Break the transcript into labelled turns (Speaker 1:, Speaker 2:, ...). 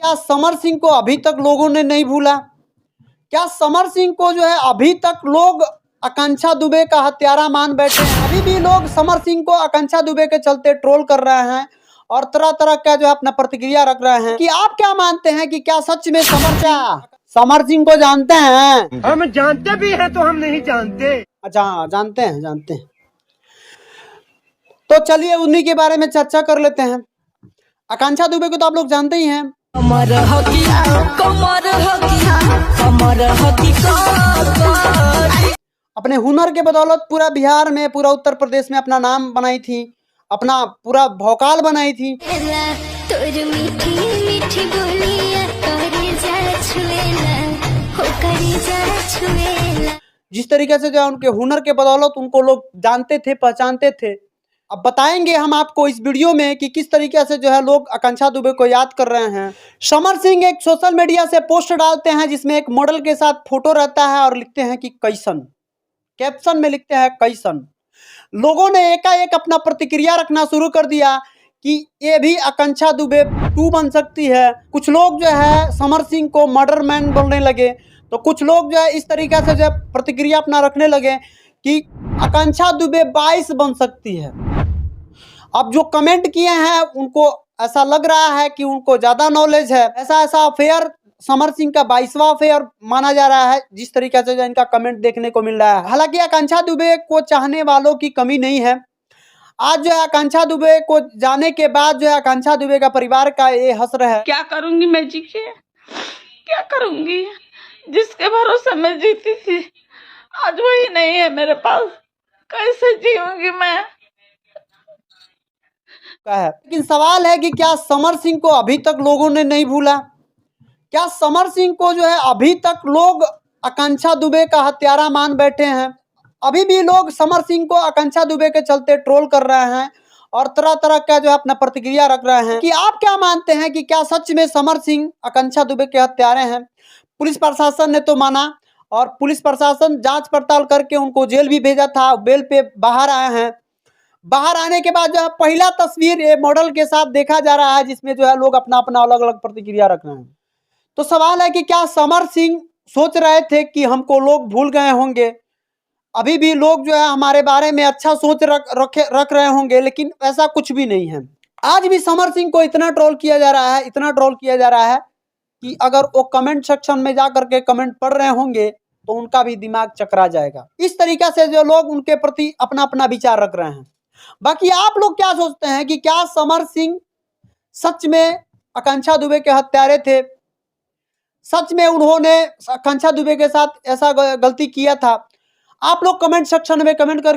Speaker 1: क्या समर सिंह को अभी तक लोगों ने नहीं भूला? क्या समर सिंह को जो है अभी तक लोग आकांक्षा दुबे का हत्यारा मान बैठे हैं? अभी भी लोग समर सिंह को आकांक्षा दुबे के चलते ट्रोल कर रहे हैं और तरह तरह का जो है अपना प्रतिक्रिया रख रहे हैं कि आप क्या मानते हैं कि क्या सच में समर सिंह को जानते हैं?
Speaker 2: हम जानते भी हैं तो हम नहीं जानते।
Speaker 1: अच्छा हाँ, जानते हैं। तो चलिए उन्हीं के बारे में चर्चा कर लेते हैं। आकांक्षा दुबे को तो आप लोग जानते ही हैं। अपने हुनर के बदौलत पूरा बिहार में, पूरा उत्तर प्रदेश में अपना नाम बनाई थी, अपना पूरा भौकाल बनाई थी। जिस तरीके से जो है उनके हुनर के बदौलत उनको लोग जानते थे, पहचानते थे। अब बताएंगे हम आपको इस वीडियो में कि किस तरीके से जो है लोग आकांक्षा दुबे को याद कर रहे हैं। समर सिंह एक सोशल मीडिया से पोस्ट डालते हैं जिसमें एक मॉडल के साथ फोटो रहता है और लिखते हैं कि कैसन, कैप्शन में लिखते हैं कैसन। लोगों ने एकाएक अपना प्रतिक्रिया रखना शुरू कर दिया कि ये भी आकांक्षा दुबे 2 बन सकती है। कुछ लोग जो है समर सिंह को मर्डर मैन बोलने लगे, तो कुछ लोग जो है इस तरीके से जो है प्रतिक्रिया अपना रखने लगे कि आकांक्षा दुबे 22 बन सकती है। अब जो कमेंट किए हैं उनको ऐसा लग रहा है कि उनको ज़्यादा नॉलेज है। ऐसा अफेयर समर सिंह का 22वां अफेयर माना जा रहा है, जिस तरीके से जो इनका कमेंट देखने को मिल रहा है। हालांकि आकांक्षा दुबे को चाहने वालों की कमी नहीं है। आज जो है आकांक्षा दुबे को जाने के बाद जो है आकांक्षा दुबे का परिवार का ये हसर है।
Speaker 3: क्या करूंगी मैं जी के, क्या करूंगी? जिसके भरोसे मैं जीती थी आज वही नहीं है मेरे पास, कैसे जीऊंगी मैं?
Speaker 1: लेकिन सवाल है कि क्या समर सिंह को अभी तक लोगों ने नहीं भूला? क्या समर सिंह को जो है अभी तक लोग आकांक्षा दुबे का हत्यारा मान बैठे हैं? अभी भी लोग समर सिंह को आकांक्षा दुबे के चलते ट्रोल कर रहे हैं और तरह तरह का जो है अपना प्रतिक्रिया रख रहे हैं कि आप क्या मानते हैं कि क्या सच में समर सिंह आकांक्षा दुबे के हत्यारे हैं? पुलिस प्रशासन ने तो माना और पुलिस प्रशासन जांच पड़ताल करके उनको जेल भी भेजा था। बेल पे बाहर आए हैं। बाहर आने के बाद जो है पहला तस्वीर ये मॉडल के साथ देखा जा रहा है जिसमें जो है लोग अपना अपना अलग अलग प्रतिक्रिया रख रहे हैं। तो सवाल है कि क्या समर सिंह सोच रहे थे कि हमको लोग भूल गए होंगे? अभी भी लोग जो है हमारे बारे में अच्छा सोच रख रहे होंगे, लेकिन ऐसा कुछ भी नहीं है। आज भी समर सिंह को इतना ट्रोल किया जा रहा है कि अगर वो कमेंट सेक्शन में जा करके कमेंट पढ़ रहे होंगे तो उनका भी दिमाग चकरा जाएगा। इस तरीके से जो लोग उनके प्रति अपना अपना विचार रख रहे हैं। बाकी आप लोग क्या सोचते हैं कि क्या समर सिंह सच में आकांक्षा दुबे के हत्यारे थे? सच में उन्होंने आकांक्षा दुबे के साथ ऐसा गलती किया था? आप लोग कमेंट सेक्शन में कमेंट करके